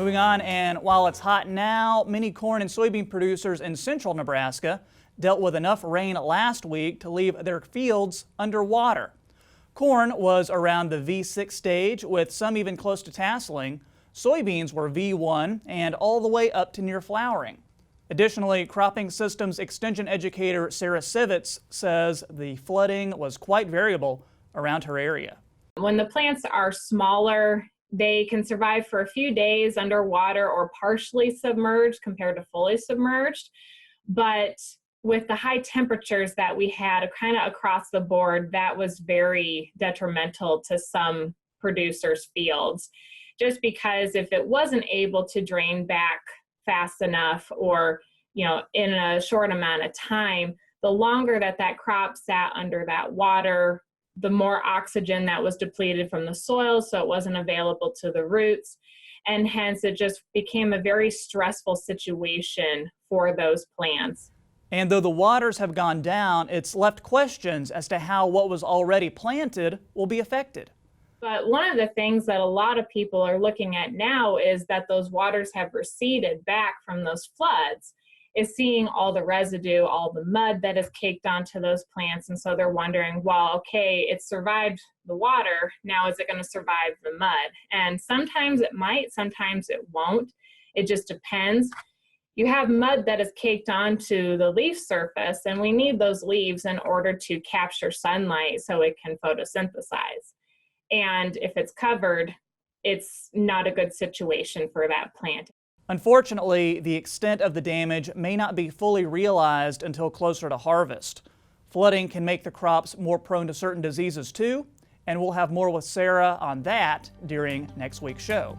Moving on, and while it's hot now, many corn and soybean producers in central Nebraska dealt with enough rain last week to leave their fields underwater. Corn was around the V6 stage, with some even close to tasseling. Soybeans were V1 and all the way up to near flowering. Additionally, Cropping Systems Extension Educator Sarah Sivits says the flooding was quite variable around her area. When the plants are smaller, they can survive for a few days underwater or partially submerged compared to fully submerged. But with the high temperatures that we had kind of across the board, that was very detrimental to some producers' fields. Just because if it wasn't able to drain back fast enough or, in a short amount of time, the longer that crop sat under that water, the more oxygen that was depleted from the soil, so it wasn't available to the roots. And hence it just became a very stressful situation for those plants. And though the waters have gone down, it's left questions as to how what was already planted will be affected. But one of the things that a lot of people are looking at now is that those waters have receded back from those floods, is seeing all the residue, all the mud that is caked onto those plants. And so they're wondering, well, okay, it survived the water. Now is it going to survive the mud? And sometimes it might, sometimes it won't. It just depends. You have mud that is caked onto the leaf surface, and we need those leaves in order to capture sunlight so it can photosynthesize. And if it's covered, it's not a good situation for that plant. Unfortunately, the extent of the damage may not be fully realized until closer to harvest. Flooding can make the crops more prone to certain diseases too, and we'll have more with Sarah on that during next week's show.